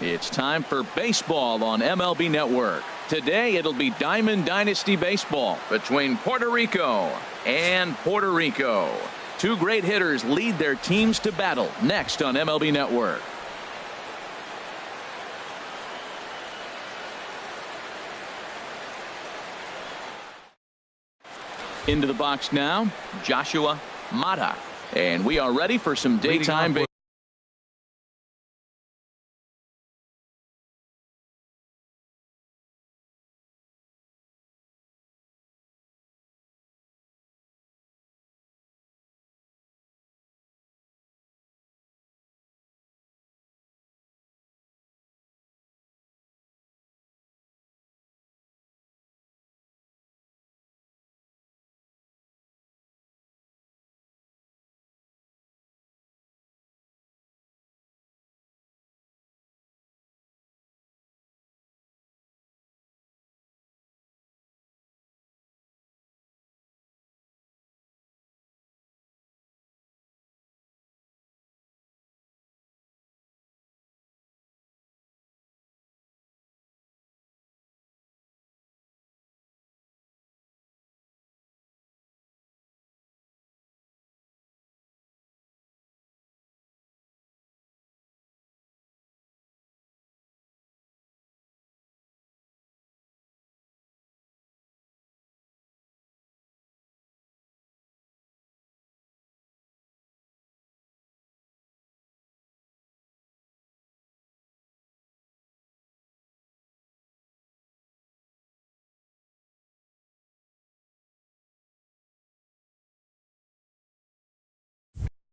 It's time for baseball on MLB Network. Today it'll be Diamond Dynasty Baseball between Puerto Rico and Puerto Rico. Two great hitters lead their teams to battle next on MLB Network. Into the box now, Joshua Mata. And we are ready for some daytime baseball.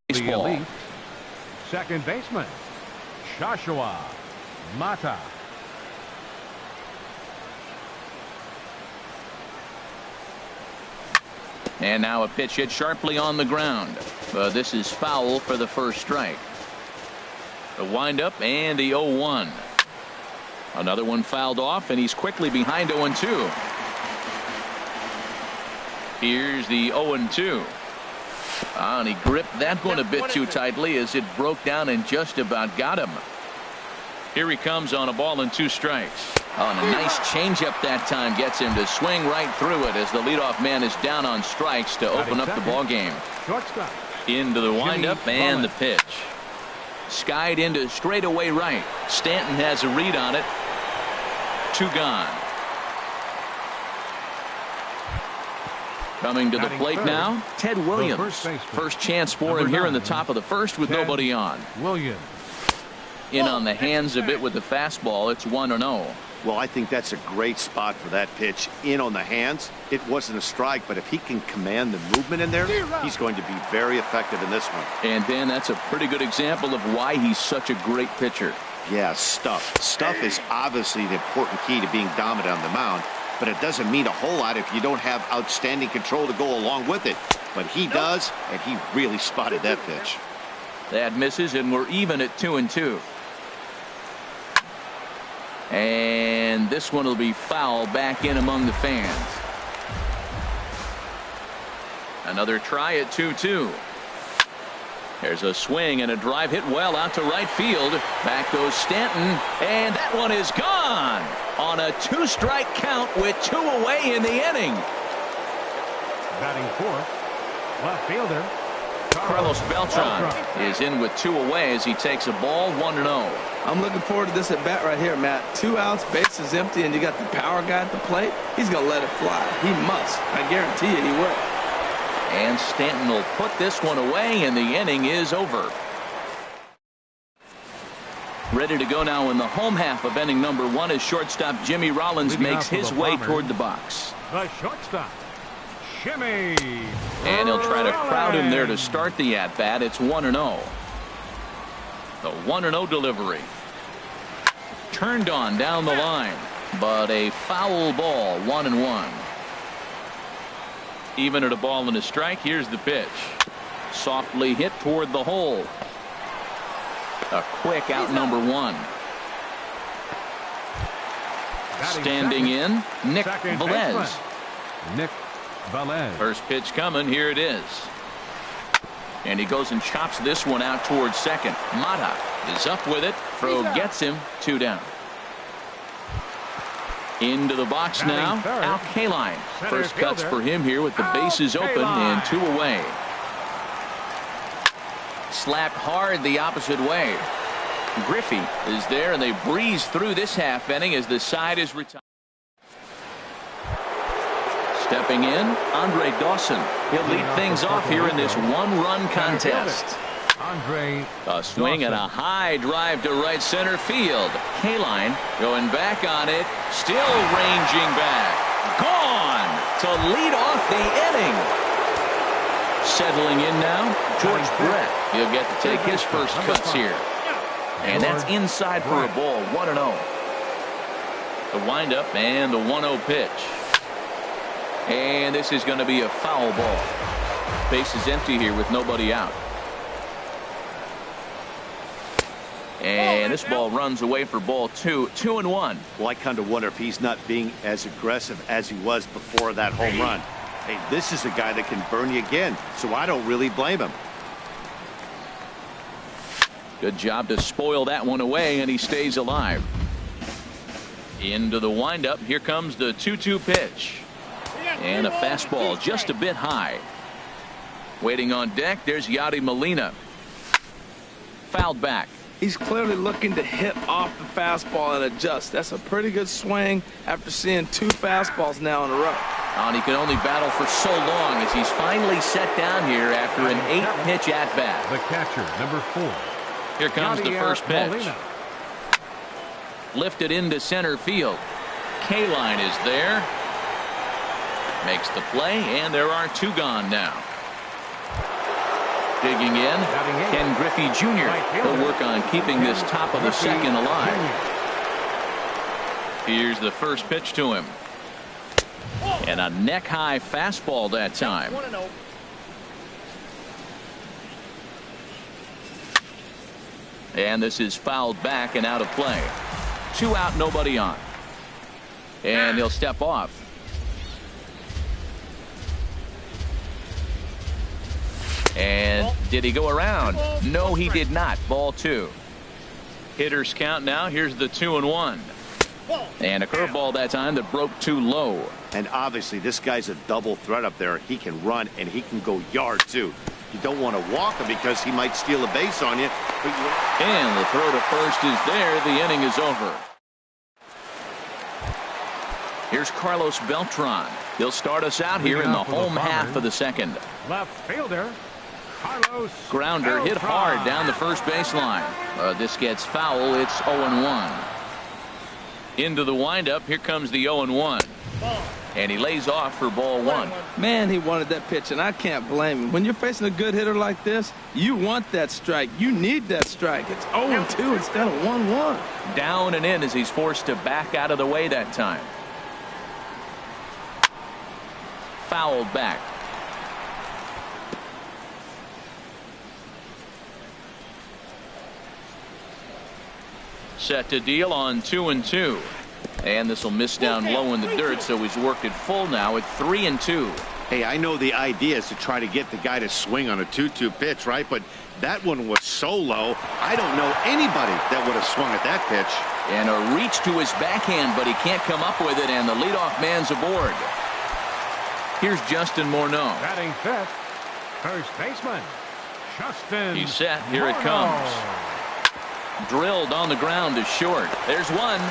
The elite second baseman, Joshua Mata. And now a pitch hit sharply on the ground. This is foul for the first strike. The windup and the 0-1. Another one fouled off, and he's quickly behind 0-2. Here's the 0-2. And he gripped that one a bit too tightly as it broke down and just about got him. Here he comes on a ball and 2 strikes. Oh, and a nice changeup that time gets him to swing right through it as the leadoff man is down on strikes to open up the ball game. Into the windup and the pitch. Skied into straightaway right. Stanton has a read on it. 2 gone. Coming to the plate now, Ted Williams. First chance for him here in the top of the first with nobody on. Williams. In on the hands a bit with the fastball. It's 1-0. Well, I think that's a great spot for that pitch. In on the hands. It wasn't a strike, but if he can command the movement in there, he's going to be very effective in this one. And Dan, that's a pretty good example of why he's such a great pitcher. Yeah, stuff. Stuff is obviously the important key to being dominant on the mound. But it doesn't mean a whole lot if you don't have outstanding control to go along with it. But he does, and he really spotted that pitch. That misses, and we're even at 2-2. And this one will be foul back in among the fans. Another try at 2-2. There's a swing and a drive hit well out to right field. Back goes Stanton, and that one is gone on a 2-strike count with 2 away in the inning. Batting fourth, left fielder Carlos Beltran is in with 2 away as he takes a ball 1-0. I'm looking forward to this at bat right here, Matt. 2 outs, bases empty, and you got the power guy at the plate. He's going to let it fly. He must. I guarantee you he will. And Stanton will put this one away, and the inning is over. Ready to go now in the home half of inning number 1 as shortstop Jimmy Rollins makes his way toward the box. The shortstop, Jimmy. And he'll try to crowd him there to start the at-bat. It's 1-0. The 1-0 delivery. Turned on down the line, but a foul ball, 1-1. Even at a ball and a strike. Here's the pitch. Softly hit toward the hole. A quick out number 1. Standing in, Nick Velez. Nick Velez. First pitch coming. Here it is. And he goes and chops this one out towards second. Mata is up with it. Throw gets him. 2 down. Into the box now. Al Kaline. First cuts for him here with the bases open and 2 away. Slapped hard the opposite way. Griffey is there, and they breeze through this half inning as the side is retired. Stepping in, Andre Dawson. He'll lead things off here in this 1-run contest. A swing and a high drive to right center field. Kaline going back on it, still ranging back. Gone to lead off the inning. Settling in now, George Brett. He'll get to take his first cuts here. And that's inside for a ball. 1-0. The windup and the 1-0 pitch. And this is going to be a foul ball. Base is empty here with nobody out. And this ball runs away for ball 2. 2-1. Well, I kind of wonder if he's not being as aggressive as he was before that home run. Hey, this is a guy that can burn you again, so I don't really blame him. Good job to spoil that one away, and he stays alive. Into the windup. Here comes the 2-2 pitch. And a fastball just a bit high. Waiting on deck, there's Yadi Molina. Fouled back. He's clearly looking to hit off the fastball and adjust. That's a pretty good swing after seeing 2 fastballs now in a row. And he can only battle for so long as he's finally set down here after an 8-pitch at-bat. The catcher, number 4. Here comes the first pitch. Lifted into center field. Kaline is there. Makes the play, and there are 2 gone now. Digging in, Ken Griffey Jr. He'll work on keeping this top of the second alive. Here's the first pitch to him. And a neck-high fastball that time. And this is fouled back and out of play. 2 out, nobody on. And he'll step off. And did he go around? No, he did not. Ball 2. Hitters count now. Here's the 2-1. And a curveball that time that broke too low. And obviously this guy's a double threat up there. He can run and he can go yard too. You don't want to walk him because he might steal a base on you. And the throw to first is there. The inning is over. Here's Carlos Beltran. He'll start us out here in the home half of the second. Left fielder, Carlos Grounder hit hard down the first baseline. This gets foul. It's 0-1. Into the windup. Here comes the 0-1. And he lays off for ball 1. Man, he wanted that pitch, and I can't blame him. When you're facing a good hitter like this, you want that strike. You need that strike. It's 0-2 instead of 1-1. Down and in as he's forced to back out of the way that time. Fouled back. Set to deal on 2-2. And this will miss down low in the dirt, so he's worked it full now at 3-2. Hey, I know the idea is to try to get the guy to swing on a 2-2 pitch, right? But that one was so low, I don't know anybody that would have swung at that pitch. And a reach to his backhand, but he can't come up with it, and the leadoff man's aboard. Here's Justin Morneau. Batting fifth, first baseman, Justin. He's set. Here it comes. Drilled on the ground to short. There's one.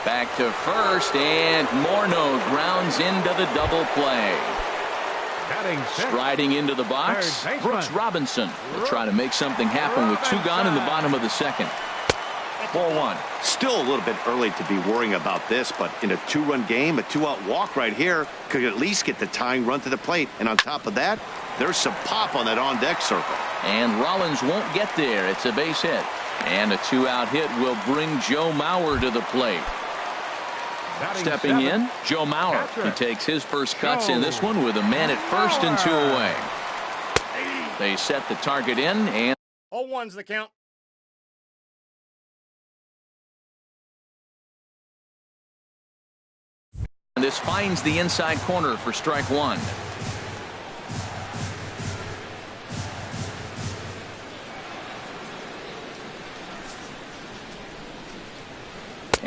Back to first, and Morneau grounds into the double play. Striding into the box, Brooks Robinson will try to make something happen with 2 gone in the bottom of the second. Ball 1. Still a little bit early to be worrying about this, but in a 2-run game, a 2-out walk right here could at least get the tying run to the plate. And on top of that, there's some pop on that on-deck circle. And Rollins won't get there. It's a base hit. And a 2-out hit will bring Joe Mauer to the plate. Stepping in, Joe Mauer. He takes his first cuts in this one with a man at first and 2 away. They set the target in, and 0-1's the count. this finds the inside corner for strike 1.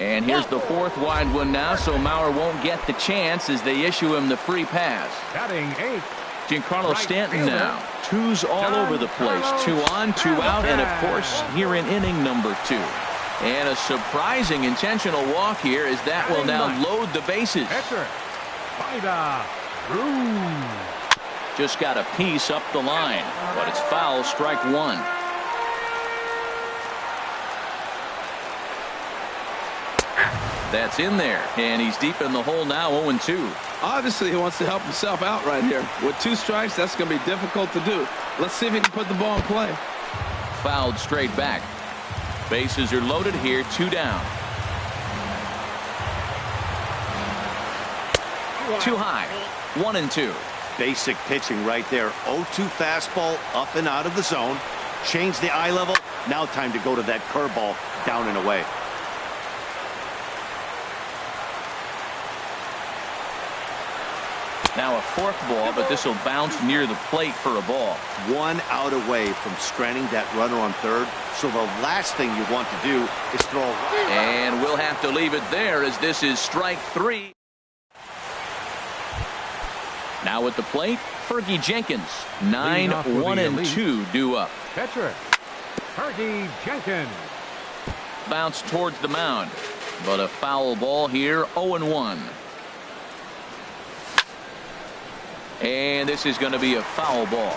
And here's the fourth wide one now, so Mauer won't get the chance as they issue him the free pass. Batting 8. Giancarlo Right Stanton fielder. now. Twos all over the place. 2 on, 2 out, and of course here in inning number 2. And a surprising intentional walk here as that will now load the bases. Pitcher. Vida Cruz. Just got a piece up the line, but it's foul, strike 1. That's in there, and he's deep in the hole now, 0-2. Obviously, he wants to help himself out right here. With 2 strikes, that's going to be difficult to do. Let's see if he can put the ball in play. Fouled straight back. Bases are loaded here, 2 down. Too high, 1-2. Basic pitching right there. 0-2 fastball up and out of the zone. Change the eye level. Now time to go to that curveball down and away. Now a fourth ball, but this will bounce near the plate for a ball. 1 out away from stranding that runner on third. So the last thing you want to do is throw. And we'll have to leave it there as this is strike 3. Now at the plate, Fergie Jenkins. 9-1-2 due up. Pitcher. Fergie Jenkins. Bounce towards the mound, but a foul ball here, 0-1. And this is going to be a foul ball.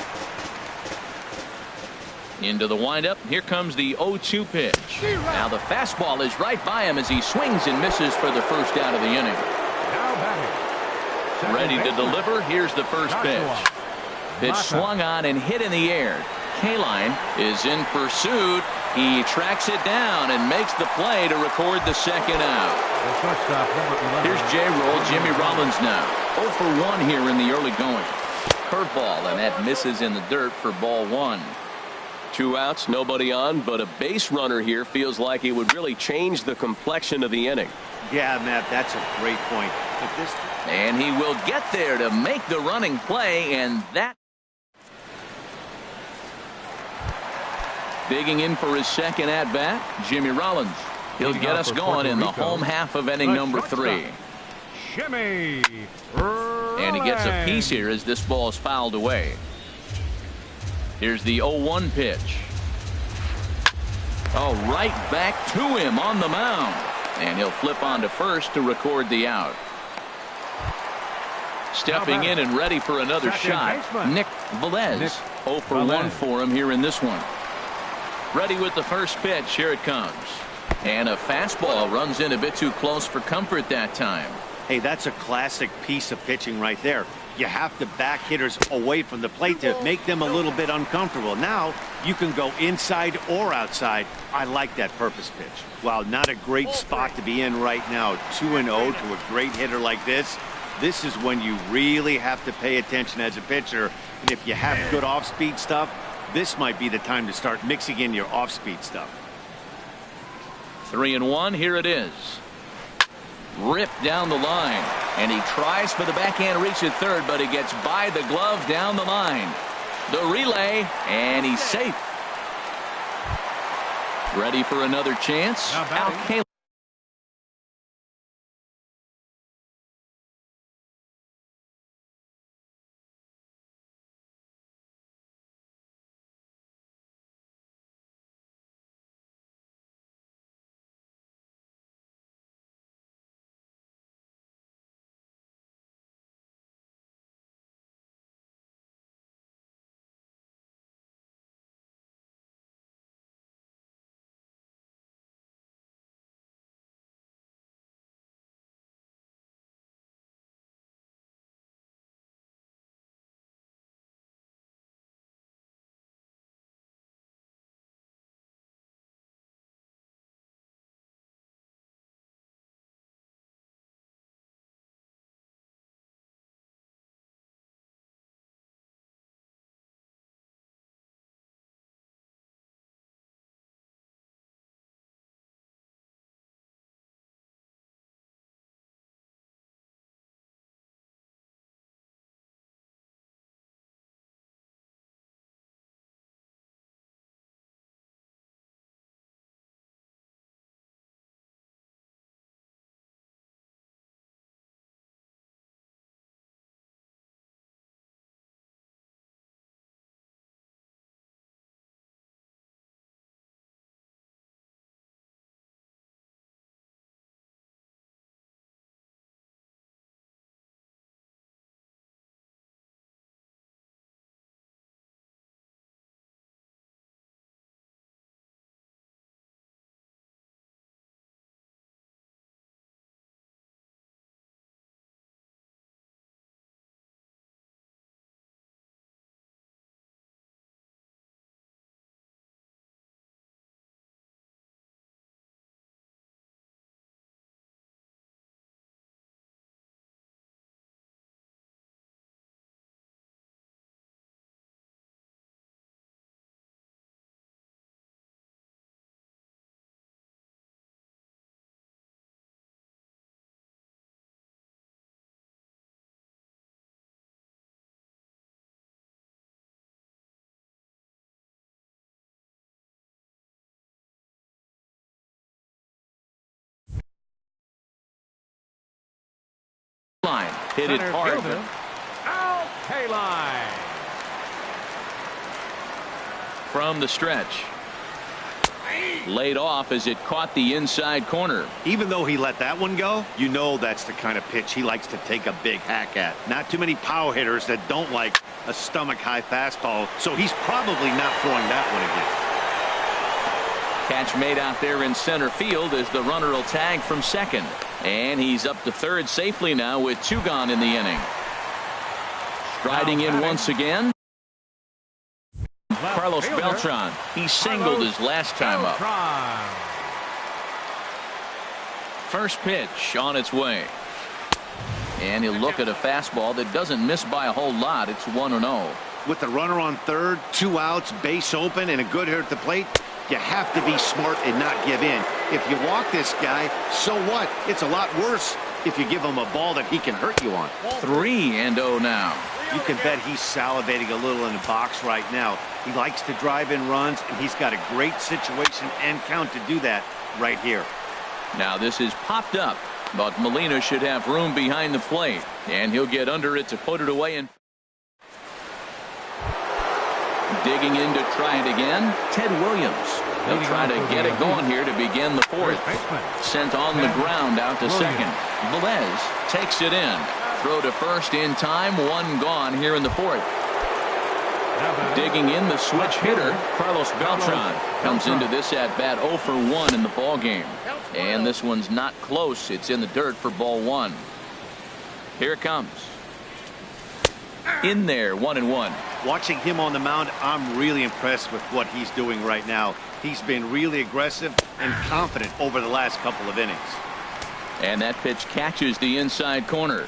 Into the windup. Here comes the 0-2 pitch. Now the fastball is right by him as he swings and misses for the first out of the inning. Now batting. Ready to deliver. Here's the first pitch. Pitch swung on and hit in the air. Kaline is in pursuit. He tracks it down and makes the play to record the second out. Here's J-Roll. Jimmy Rollins now. 0 for 1 here in the early going. Curveball, and that misses in the dirt for ball 1. 2 outs, nobody on, but a base runner here feels like it would really change the complexion of the inning. Yeah, Matt, that's a great point. And he will get there to make the running play, and that. Digging in for his second at bat, Jimmy Rollins. He'll get us going in the home half of inning number 3. Jimmy And he gets a piece here as this ball is fouled away. Here's the 0-1 pitch. Oh, right back to him on the mound. And he'll flip on to first to record the out. Stepping in and ready for another shot, Nick Velez. 0 for 1 for him here in this one. Ready with the first pitch. Here it comes. And a fastball runs in a bit too close for comfort that time. Hey, that's a classic piece of pitching right there. You have to back hitters away from the plate to make them a little bit uncomfortable. Now you can go inside or outside. I like that purpose pitch. Wow, not a great spot to be in right now. 2-0 to a great hitter like this. This is when you really have to pay attention as a pitcher. And if you have good off-speed stuff, this might be the time to start mixing in your off-speed stuff. 3-1. Here it is. Ripped down the line, and he tries for the backhand reach at third, but he gets by the glove down the line. The relay, and he's safe. Ready for another chance. Al Kaline. Hit it Center hard. fielder, Al Kaline. From the stretch. Laid off as it caught the inside corner. Even though he let that one go, you know that's the kind of pitch he likes to take a big hack at. Not too many power hitters that don't like a stomach-high fastball, so he's probably not throwing that one again. Catch made out there in center field as the runner will tag from second. And he's up to third safely now with 2 gone in the inning. Striding in once again, Carlos Beltran. He singled his last time up. First pitch on its way. And he'll look at a fastball that doesn't miss by a whole lot. It's 1-0. With the runner on third, 2 outs, base open, and a good hitter at the plate, you have to be smart and not give in. If you walk this guy, so what? It's a lot worse if you give him a ball that he can hurt you on. 3-0 now. You can bet he's salivating a little in the box right now. He likes to drive in runs, and he's got a great situation and count to do that right here. Now this is popped up, but Molina should have room behind the plate, and he'll get under it to put it away. And digging in to try it again, Ted Williams. They'll try to get it going here to begin the fourth. Sent on the ground out to second. Velez takes it in. Throw to first in time. 1 gone here in the fourth. Digging in, the switch hitter, Carlos Beltran, comes into this at bat 0 for 1 in the ball game. And this one's not close. It's in the dirt for ball 1. Here it comes. In there, 1-1. Watching him on the mound, I'm really impressed with what he's doing right now. He's been really aggressive and confident over the last couple of innings. And that pitch catches the inside corner.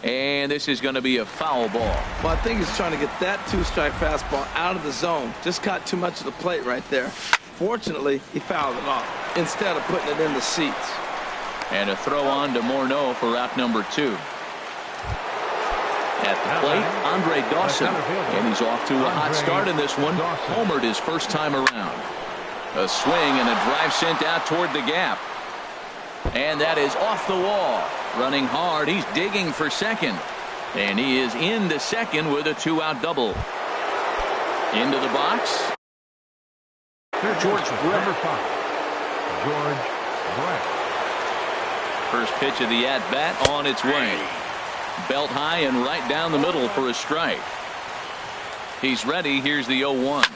And this is going to be a foul ball. Well, I think he's trying to get that 2-strike fastball out of the zone. Just caught too much of the plate right there. Fortunately, he fouled it off instead of putting it in the seats. And a throw on to Morneau for out number 2. At the plate, Andre Dawson. And he's off to a hot start in this one. Homered his first time around. A swing and a drive sent out toward the gap. And that is off the wall. Running hard. He's digging for second. And he is into second with a 2-out double. Into the box. George Brett. Number 5, George Brett. First pitch of the at-bat on its way. Belt high and right down the middle for a strike. He's ready. Here's the 0-1.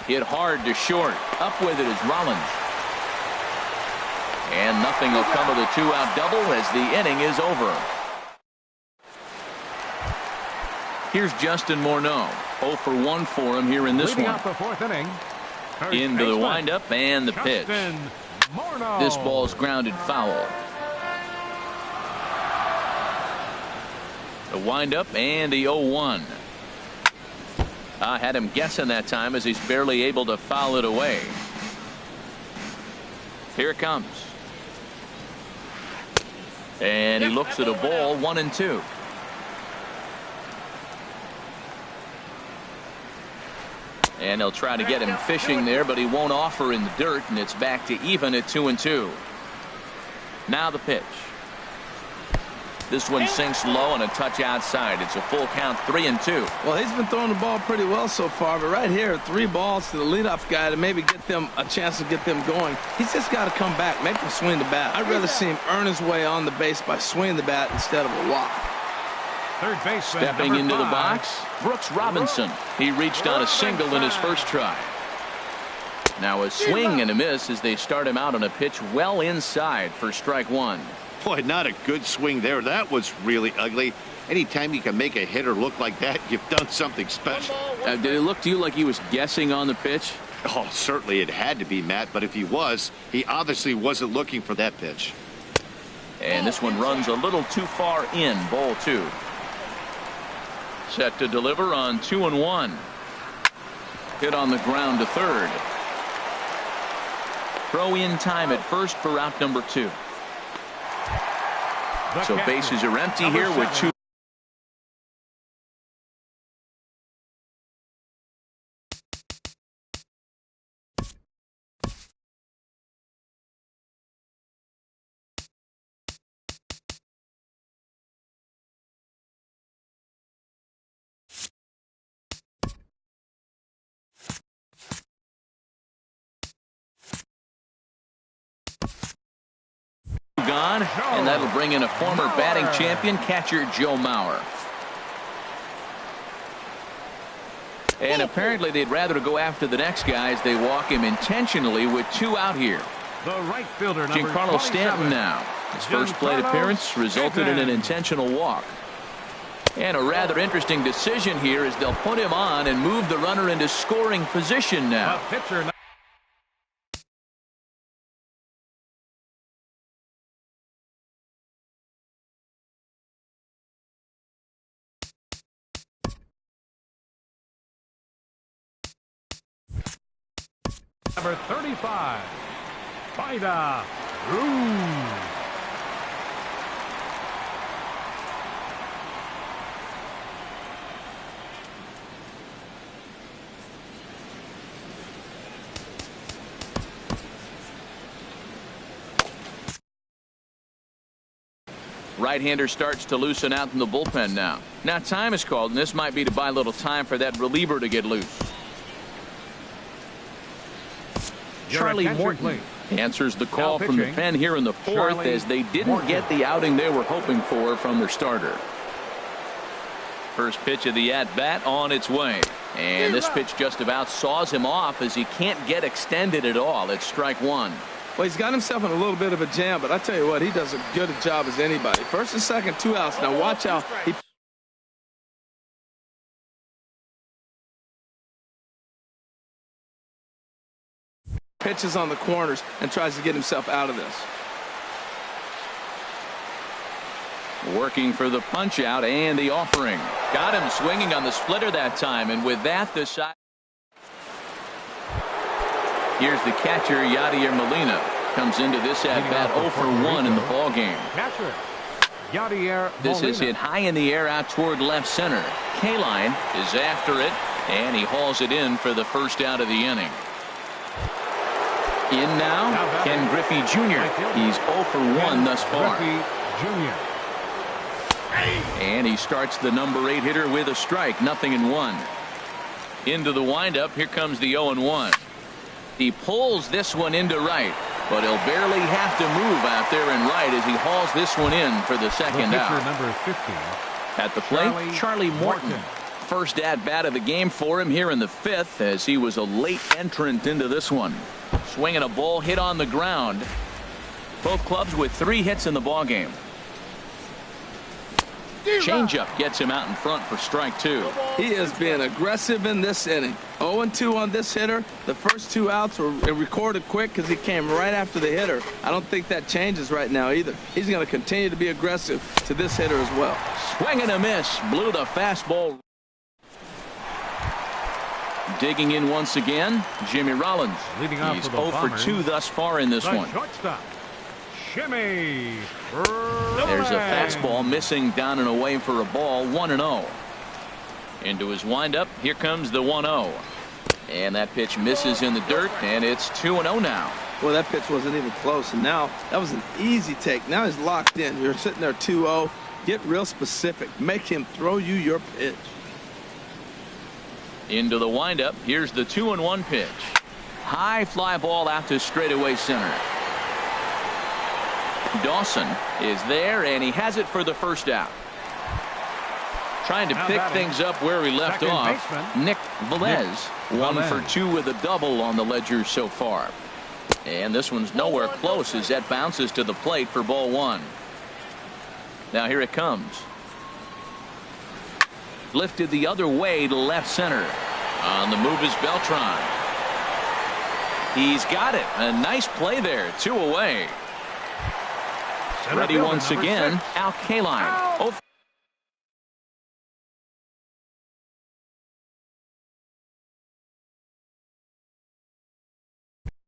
Hit hard to short. Up with it is Rollins. And nothing will come of the 2-out double as the inning is over. Here's Justin Morneau. 0 for 1 for him here in this Leading one. off the 4th inning. Into the windup and the pitch. Morneau. This ball's grounded foul. The windup and the 0-1. I had him guessing that time as he's barely able to foul it away. Here it comes. And he looks at a ball, 1-2. And they'll try to get him fishing there, but he won't offer in the dirt, and it's back to even at 2-2. Now the pitch. This one sinks low and a touch outside. It's a full count, 3-2. Well, he's been throwing the ball pretty well so far, but right here, 3 balls to the leadoff guy to maybe get them a chance to get them going. He's just got to come back, make him swing the bat. I'd rather see him earn his way on the base by swinging the bat instead of a walk. Third baseman, Stepping number into the 5, box, Brooks Robinson. He reached on a single in his first try. Now a swing and a miss as they start him out on a pitch well inside for strike 1. Boy, not a good swing there. That was really ugly. Anytime you can make a hitter look like that, you've done something special. Did it look to you like he was guessing on the pitch? Oh, certainly it had to be, Matt, but if he was, he obviously wasn't looking for that pitch. And this one runs a little too far in, ball 2. Set to deliver on 2-1. Hit on the ground to third. Throw in time at first for out number 2. So bases are empty here with 2. gone, and that'll bring in a former batting champion, catcher Joe Mauer. And apparently they'd rather go after the next guy as they walk him intentionally with 2 out here. The right fielder, Giancarlo Stanton now. His first plate appearance resulted in an intentional walk. And a rather interesting decision here as they'll put him on and move the runner into scoring position now. Pitcher. Number 35, Vida Cruz. Right-hander starts to loosen out in the bullpen now. Now time is called, and this might be to buy a little time for that reliever to get loose. Charlie Morton answers the call from the pen here in the 4th as they didn't get the outing they were hoping for from their starter. First pitch of the at-bat on its way. And this pitch just about saws him off as he can't get extended at all. It's strike 1. Well, he's got himself in a little bit of a jam, but I tell you what, he does as good a job as anybody. First and second, 2 outs. Now watch how he pitches on the corners and tries to get himself out of this. Working for the punch out and the offering. Got him swinging on the splitter that time, and with that the side. Here's the catcher, Yadier Molina. Comes into this at-bat 0 for 1 in the ball game. Catcher, Yadier Molina. This is hit high in the air out toward left center. Kaline is after it, and he hauls it in for the first out of the inning. In now, Ken Griffey Jr. He's 0 for 1 thus far. And he starts the number 8 hitter with a strike, 0-1. Into the windup, here comes the 0-1. He pulls this one into right, but he'll barely have to move out there in right as he hauls this one in for the second out. Number 15, at the plate, Charlie Morton. First at-bat of the game for him here in the 5th as he was a late entrant into this one. Swinging a ball hit on the ground. Both clubs with 3 hits in the ball game. Changeup gets him out in front for strike 2. He has been aggressive in this inning. 0-2 on this hitter. The first 2 outs were recorded quick because he came right after the hitter. I don't think that changes right now either. He's going to continue to be aggressive to this hitter as well. Swing and a miss. Blew the fastball. Digging in once again, Jimmy Rollins. Leading off He's for the 0 for 2 thus far in this one. Shortstop, Jimmy. There's a fastball missing down and away for a ball. 1-0. Into his windup. Here comes the 1-0. And that pitch misses in the dirt, and it's 2-0 now. Well, that pitch wasn't even close, and now that was an easy take. Now he's locked in. You're sitting there 2-0. Get real specific. Make him throw you your pitch. Into the windup. Here's the 2-1 pitch. High fly ball out to straightaway center. Dawson is there, and he has it for the first out. Trying to pick things up where he left off. Nick Velez, 1 for 2 with a double on the ledger so far. And this one's nowhere close as that bounces to the plate for ball 1. Now here it comes. Lifted the other way to left center. On the move is Beltran. He's got it. A nice play there. 2 away. Ready once again, Al Kaline. 0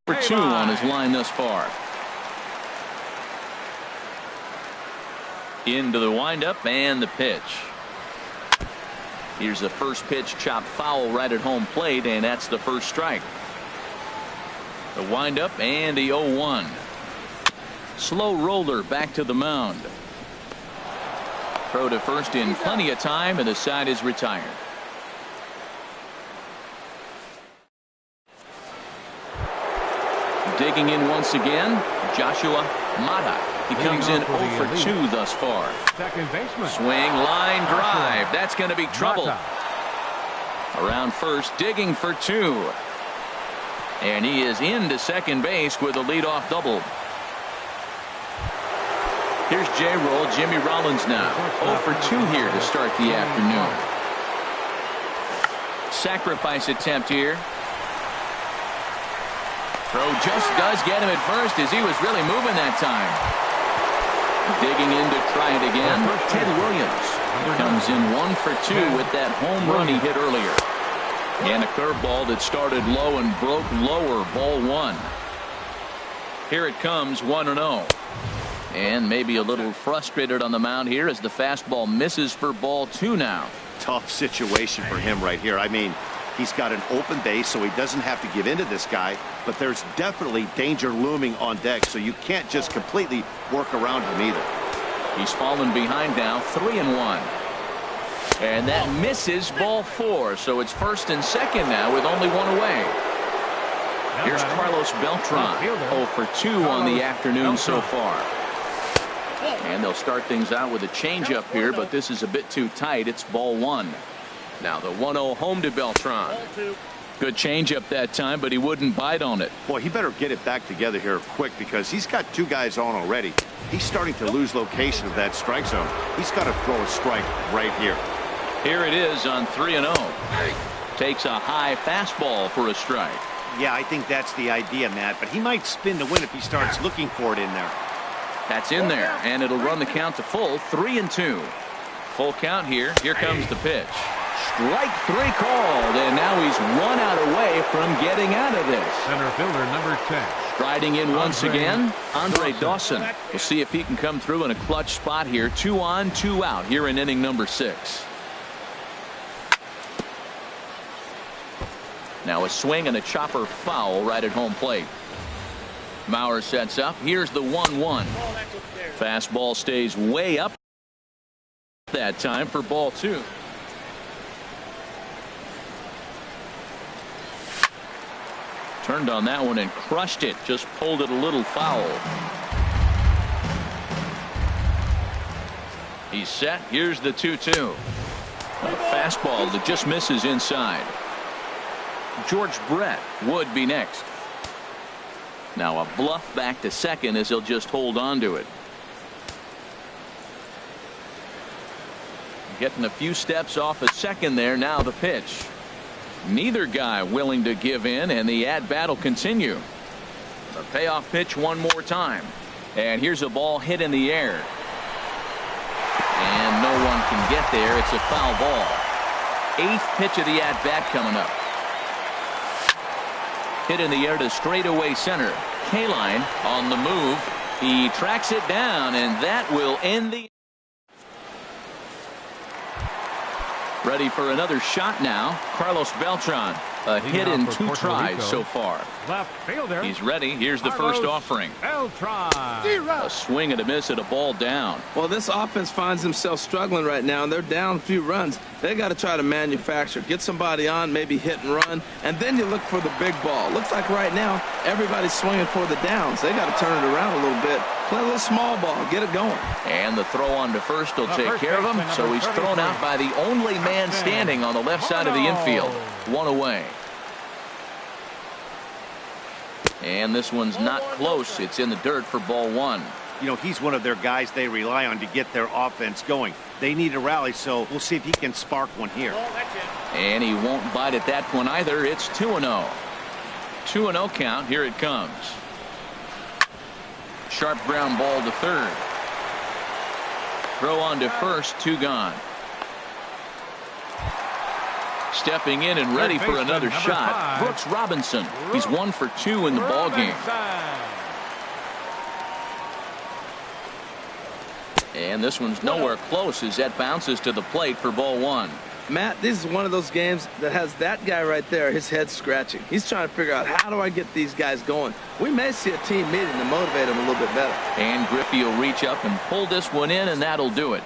for 2 on his line thus far. Into the windup and the pitch. Here's the first pitch, chopped foul right at home plate, and that's the first strike. The windup and the 0-1. Slow roller back to the mound. Throw to first in plenty of time, and the side is retired. Digging in once again, Joshua Mata. He comes in 0 for 2 thus far. Second baseman. Swing, line drive. That's going to be trouble. Mata. Around first, digging for 2. And he is into second base with a leadoff double. Here's J-Roll, Jimmy Rollins now. 0 for 2 here to start the afternoon. Sacrifice attempt here. Throw just does get him at first as he was really moving that time. Digging in to try it again. Ted Williams comes in 1 for 2 with that home run he hit earlier. And a curveball that started low and broke lower. Ball 1. Here it comes, 1-0. And maybe a little frustrated on the mound here as the fastball misses for ball 2 now. Tough situation for him right here. I mean, he's got an open base, so he doesn't have to give in to this guy, but there's definitely danger looming on deck, so you can't just completely work around him either. He's fallen behind now, 3-1. And that misses ball 4, so it's first and second now with only 1 away. Here's Carlos Beltran, 0 for 2 on the afternoon so far. And they'll start things out with a changeup here, but this is a bit too tight. It's ball 1. Now the 1-0 home to Beltran. Good changeup that time, but he wouldn't bite on it. Boy, he better get it back together here quick because he's got 2 guys on already. He's starting to lose location of that strike zone. He's got to throw a strike right here. Here it is on 3-0. Takes a high fastball for a strike. Yeah, I think that's the idea, Matt, but he might spin to win if he starts looking for it in there. That's in there, and it'll run the count to full, 3-2. Full count here. Here comes the pitch. Strike 3 called, and now he's 1 out away from getting out of this. Center fielder number 10. Striding in once again, Andre Dawson. We'll see if he can come through in a clutch spot here. 2 on, 2 out here in inning number 6. Now a swing and a chopper foul right at home plate. Mauer sets up. Here's the 1-1. Fastball stays way up that time for ball 2. Turned on that one and crushed it. Just pulled it a little foul. He's set. Here's the 2-2. A fastball that just misses inside. George Brett would be next. Now a bluff back to second as he'll just hold on to it. Getting a few steps off at second there. Now the pitch. Neither guy willing to give in, and the at-bat will continue. A payoff pitch one more time. And here's a ball hit in the air. And no one can get there. It's a foul ball. 8th pitch of the at-bat coming up. Hit in the air to straightaway center. Kaline on the move. He tracks it down, and that will end the. Ready for another shot now. Carlos Beltran. A hit in 2 tries so far. Left fielder. He's ready. Here's the first offering. Beltran. A swing and a miss at a ball down. Well, this offense finds themselves struggling right now, and they're down a few runs. They got to try to manufacture, get somebody on, maybe hit and run, and then you look for the big ball. Looks like right now everybody's swinging for the downs. They got to turn it around a little bit, play a little small ball, get it going. And the throw on to first will take care of him. So he's thrown out by the only man standing on the left side of the infield. 1 away. And this one's not close. It's in the dirt for ball 1. You know, he's one of their guys they rely on to get their offense going. They need a rally, so we'll see if he can spark one here. And he won't bite at that one either. It's 2-0. 2-0 count. Here it comes. Sharp ground ball to third. Throw on to first. 2 gone. Stepping in and ready for another shot. Brooks Robinson. He's 1 for 2 in the ball game. And this one's nowhere close as that bounces to the plate for ball 1. Matt, this is one of those games that has that guy right there, his head scratching. He's trying to figure out, how do I get these guys going? We may see a team meeting to motivate them a little bit better. And Griffey will reach up and pull this one in, and that'll do it.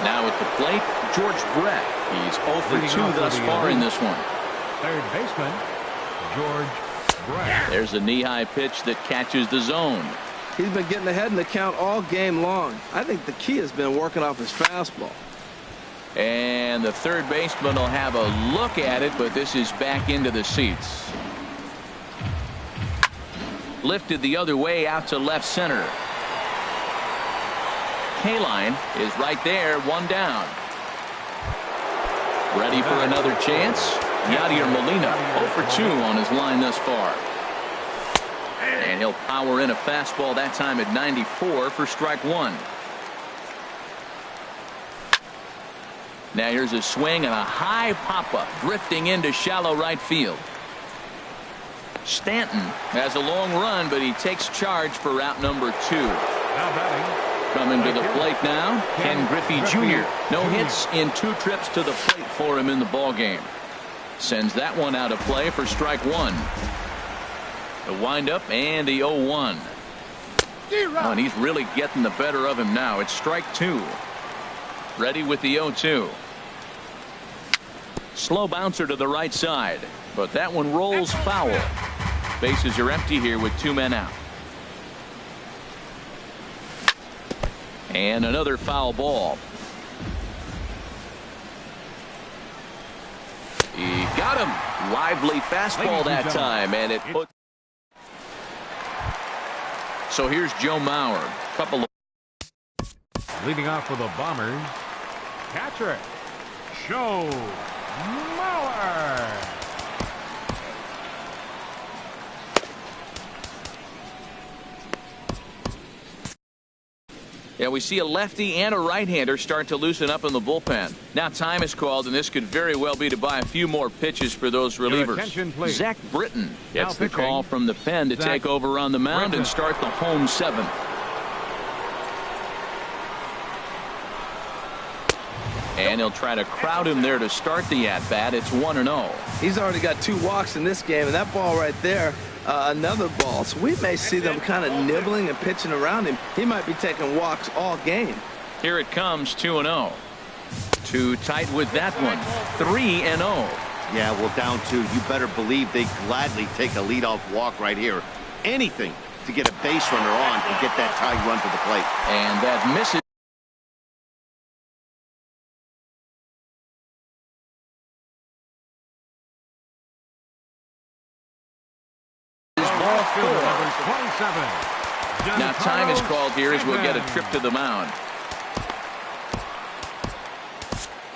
Now at the plate, George Brett. He's 0 for 2 thus far in this one. Third baseman, George Brett. There's a knee-high pitch that catches the zone. He's been getting ahead in the count all game long. I think the key has been working off his fastball. And the third baseman will have a look at it, but this is back into the seats. Lifted the other way out to left center. Kaline is right there, one down. Ready for another chance? Yadier Molina 0 for 2 on his line thus far. And he'll power in a fastball that time at 94 for strike one. Now here's a swing and a high pop-up drifting into shallow right field. Stanton has a long run, but he takes charge for route number 2. Now batting. Coming to the plate now, Ken Griffey Jr. No hits in 2 trips to the plate for him in the ball game. Sends that one out of play for strike one. The windup and the 0-1. Oh, and he's really getting the better of him now. It's strike 2. Ready with the 0-2. Slow bouncer to the right side, but that one rolls foul. Bases are empty here with 2 men out. And another foul ball. He got him. Lively fastball that time, and it put. So here's Joe Mauer. Couple of. Leading off for the Bombers, catcher, Joe Mauer. Yeah, we see a lefty and a right-hander start to loosen up in the bullpen. Now time is called, and this could very well be to buy a few more pitches for those relievers. Attention, please. Zach Britton gets the pitching, call from the pen to take over on the mound and start the home 7th. And he'll try to crowd him there to start the at-bat. It's 1-0. He's already got 2 walks in this game, and that ball right there, another ball. So we may see them kind of nibbling and pitching around him. He might be taking walks all game. Here it comes, 2-0. Too tight with that one. 3-0. Yeah, well, down 2. You better believe they gladly take a leadoff walk right here. Anything to get a base runner on and get that tying run to the plate. And that misses. Number 27. Now time is called here as we'll get a trip to the mound.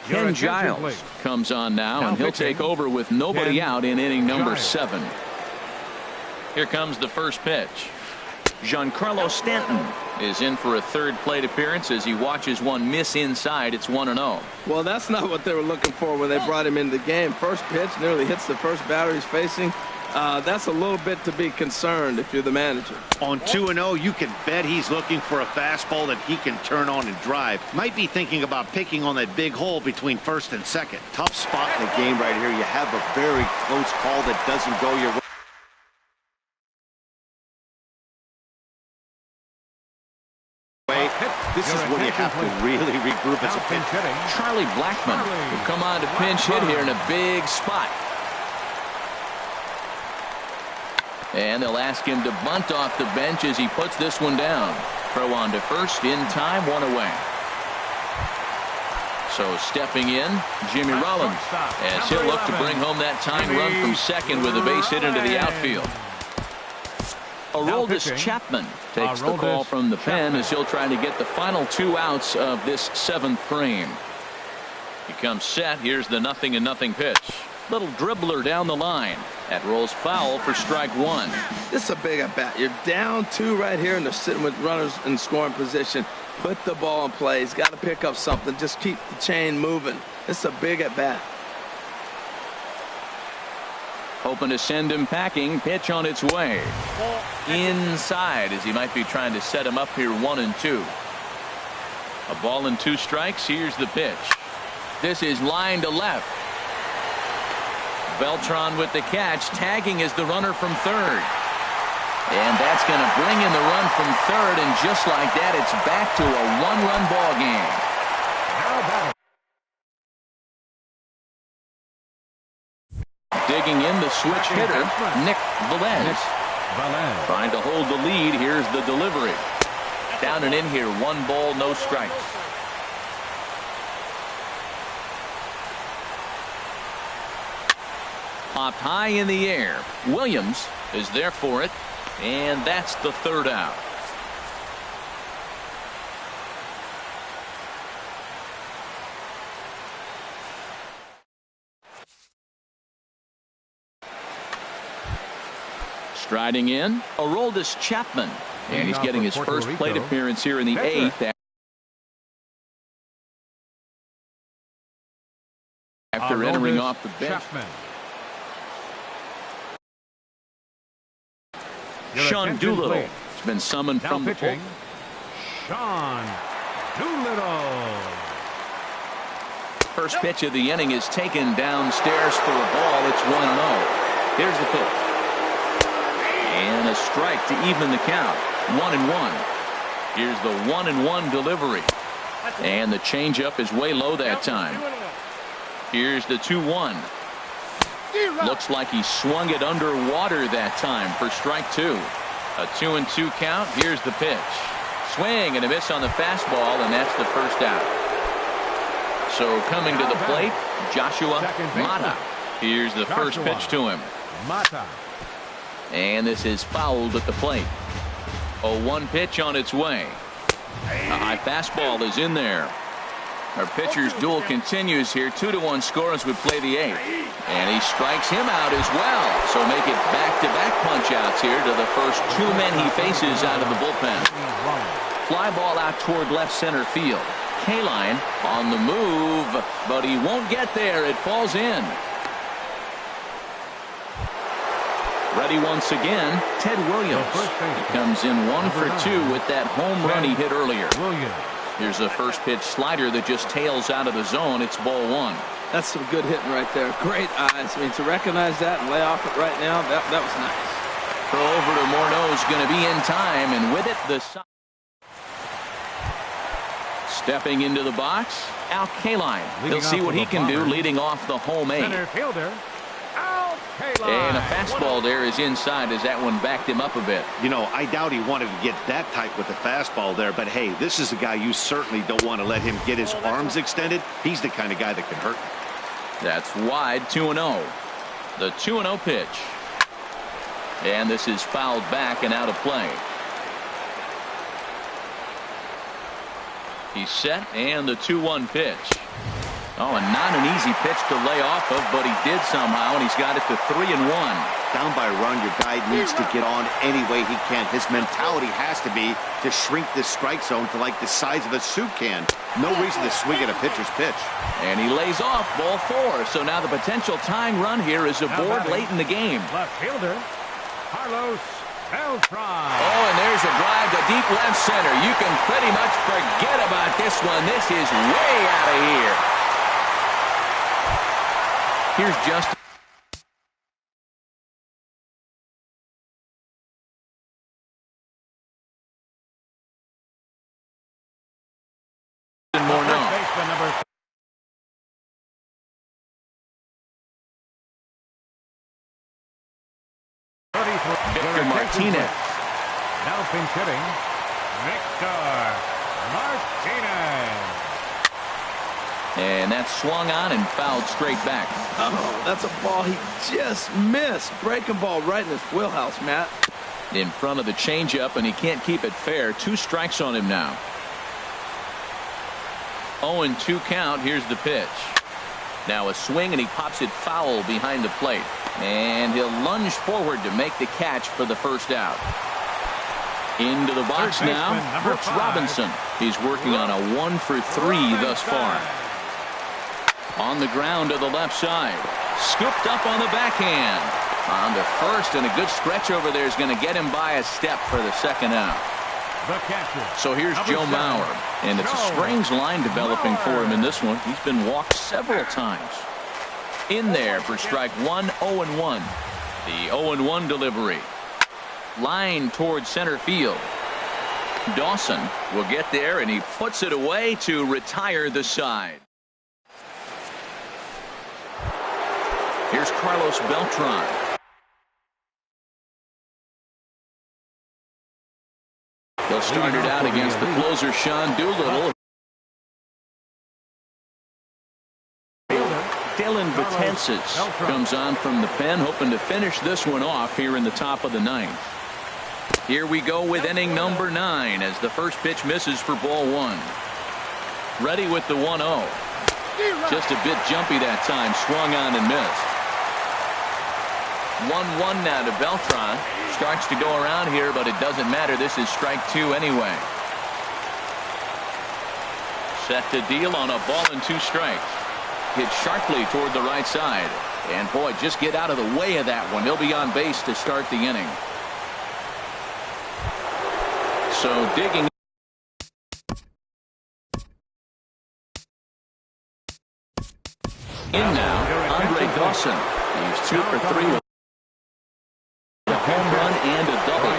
Ken Giles comes on now, and he'll take over with nobody out in inning number 7. Here comes the first pitch. Giancarlo Stanton is in for a third plate appearance as he watches one miss inside. It's 1-0. Well, that's not what they were looking for when they brought him into the game. First pitch nearly hits the first batter he's facing. That's a little bit to be concerned if you're the manager. On 2-0, you can bet he's looking for a fastball that he can turn on and drive. Might be thinking about picking on that big hole between first and second. Tough spot in the game right here. You have a very close call that doesn't go your way. This is when you have to really regroup as a pitcher. Charlie Blackmon will come on to pinch hit here in a big spot. And they'll ask him to bunt off the bench as he puts this one down. Throw on to first in time, 1 away. So stepping in, Jimmy Rollins, as he'll look to bring home that tying run from second with a base hit into the outfield. Aroldis Chapman takes the call from the pen as he'll try to get the final 2 outs of this 7th frame. He comes set. Here's the 0-0 pitch. Little dribbler down the line. That rolls foul for strike 1. This is a big at bat. You're down 2 right here, and they're sitting with runners in scoring position. Put the ball in play. He's got to pick up something. Just keep the chain moving. This is a big at bat. Hoping to send him packing. Pitch on its way. Inside as he might be trying to set him up here 1-2. A ball and 2 strikes. Here's the pitch. This is line to left. Beltran with the catch. Tagging is the runner from third. And that's going to bring in the run from third. And just like that, it's back to a 1-run ball game. Digging in the switch hitter, Nick Velez. Trying to hold the lead. Here's the delivery. Down and in here. 1 ball, no strikes. Popped high in the air. Williams is there for it. And that's the 3rd out. Striding in, Aroldis Chapman. And he's getting his first plate appearance here in the 8th. After entering off the bench. Sean Doolittle has been summoned from the bullpen. Sean Doolittle. First pitch of the inning is taken downstairs for a ball. It's 1-0. Here's the pitch. And a strike to even the count. 1-1. Here's the 1-1 delivery. And the changeup is way low that time. Here's the 2-1. Looks like he swung it underwater that time for strike 2. A 2-2 count. Here's the pitch. Swing and a miss on the fastball, and that's the first out. So coming to the plate, Joshua Mata. Here's the first pitch to him. Mata. And this is fouled at the plate. 0-1 pitch on its way. A high fastball is in there. Our pitcher's duel continues here. 2-1 score as we play the 8th. And he strikes him out as well. So make it back-to-back punch-outs here to the first 2 men he faces out of the bullpen. Fly ball out toward left center field. Kaline on the move, but he won't get there. It falls in. Ready once again, Ted Williams. He comes in 1 for 2 with that home run he hit earlier. Here's a first pitch slider that just tails out of the zone. It's ball 1. That's some good hitting right there. Great eyes. I mean, to recognize that and lay off it right now, that was nice. Throw over to Morneau is going to be in time, and with it, the stepping into the box, Al Kaline. He'll see what he can do leading off the home 8. Center fielder, Al Kaline. And a fastball there is inside as that one backed him up a bit. You know, I doubt he wanted to get that tight with the fastball there, but hey, this is a guy you certainly don't want to let him get his arms extended. He's the kind of guy that can hurt you. That's wide. 2-0. The 2-0 pitch. And this is fouled back and out of play. He's set, and the 2-1 pitch. Oh, and not an easy pitch to lay off of, but he did somehow, and he's got it to 3-1. Down by a run, your guy needs to get on any way he can. His mentality has to be to shrink this strike zone to like the size of a soup can. No reason to swing at a pitcher's pitch. And he lays off ball 4. So now the potential tying run here is aboard late in the game. Left fielder, Carlos Beltran. Oh, and there's a drive to deep left center. You can pretty much forget about this one. This is way out of here. Here's Justin Morneau. Victor Martinez. Now pinch hitting, Victor Martinez. And that's swung on and fouled straight back. Oh, that's a ball he just missed. Breaking ball right in his wheelhouse, Matt. In front of the changeup, and he can't keep it fair. 2 strikes on him now. 0-2 count. Here's the pitch. Now a swing, and he pops it foul behind the plate. And he'll lunge forward to make the catch for the first out. Into the box now, Brooks Robinson. He's working on a 1 for 3 thus far. On the ground to the left side. Scooped up on the backhand. On to first, and a good stretch over there is going to get him by a step for the second out. So here's Joe Mauer, and it's a strange line developing for him in this one. He's been walked several times. In there for strike 1, 0-1. The 0-1 delivery. Line towards center field. Dawson will get there, and he puts it away to retire the side. Here's Carlos Beltran. They'll start it out against the closer, Sean Doolittle. Dylan Betances comes on from the pen, hoping to finish this one off here in the top of the ninth. Here we go with inning number 9 as the first pitch misses for ball 1. Ready with the 1-0. Just a bit jumpy that time, swung on and missed. 1-1 now to Beltran. Starts to go around here, but it doesn't matter. This is strike 2 anyway. Set to deal on a ball and 2 strikes. Hit sharply toward the right side. And boy, just get out of the way of that one. He'll be on base to start the inning. So digging in now, Andre Dawson. He's 2 for 3 with a home run and a double.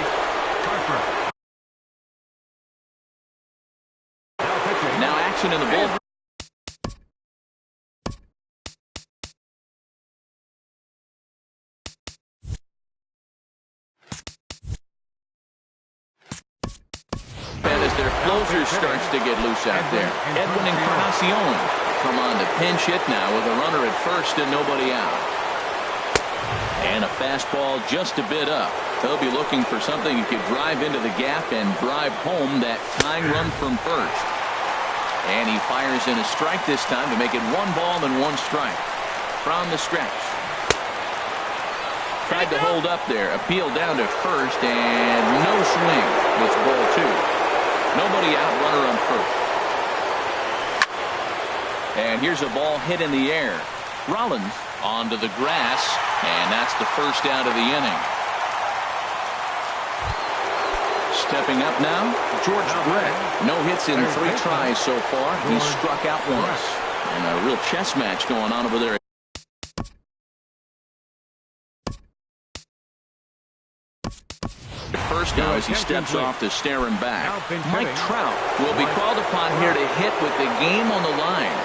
Now action in the bullpen. Their closer starts to get loose out there. Edwin Encarnacion come on to pinch hit now with a runner at first and nobody out. And a fastball just a bit up. They'll be looking for something that could drive into the gap and drive home that tying run from first. And he fires in a strike this time to make it 1 ball and 1 strike. From the stretch. Tried to hold up there. Appeal down to first and no swing. It's ball 2. Nobody out, runner on first. And here's a ball hit in the air. Rollins onto the grass, and that's the first out of the inning. Stepping up now, George Brett. No hits in 3 tries so far. He struck out once. And a real chess match going on over there. First now as he steps off to stare him back. Mike Trout will be called upon here to hit with the game on the line.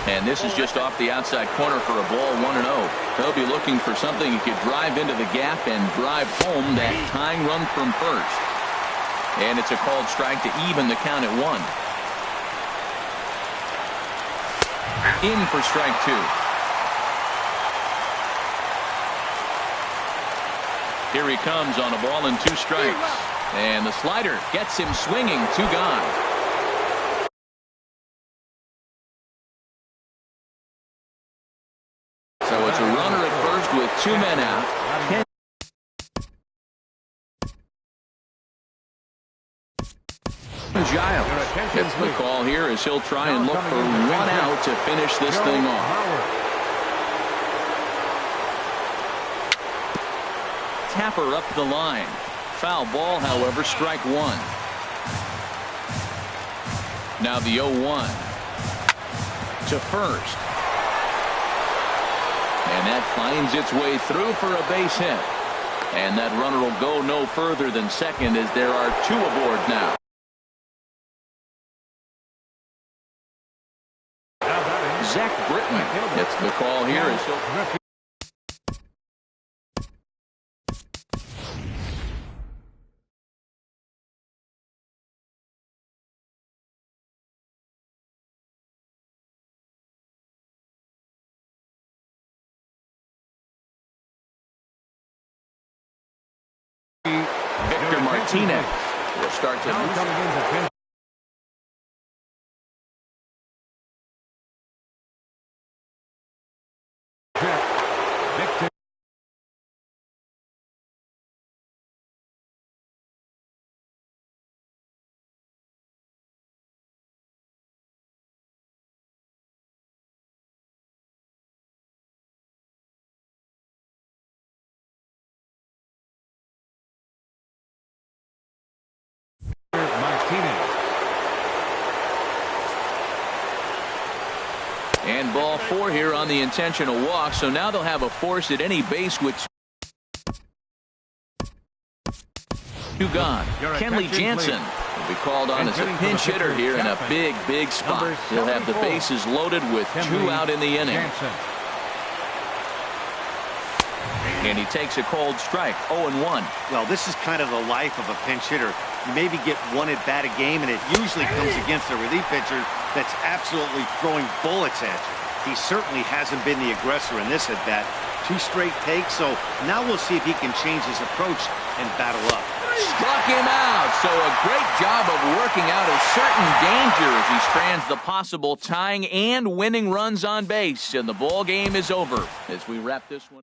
And this is just off the outside corner for a ball 1-0. They'll be looking for something he could drive into the gap and drive home that tying run from first. And it's a called strike to even the count at 1. In for strike 2. Here he comes on a ball and 2 strikes. And the slider gets him swinging. 2 gone. So it's a runner at first with 2 men out. Giles gets the call here as he'll try and look for 1 out to finish this thing off. Tapper up the line. Foul ball, however, strike 1. Now the 0-1 to first. And that finds its way through for a base hit. And that runner will go no further than second as there are 2 aboard now. Zach Britton gets the call here as he'll... Victor Martinez will start to lose. And ball 4 here on the intentional walk. So now they'll have a force at any base with 2 gone. Kenley Jansen will be called on as a pinch hitter here in a big spot. He'll have the bases loaded with 2 out in the inning. And he takes a cold strike, 0-1. Well, this is kind of the life of a pinch hitter. You maybe get one at bat a game, and it usually comes against a relief pitcher that's absolutely throwing bullets at you. He certainly hasn't been the aggressor in this at bat. 2 straight takes, so now we'll see if he can change his approach and battle up. Struck him out. So a great job of working out of certain danger as he strands the possible tying and winning runs on base. And the ball game is over as we wrap this one.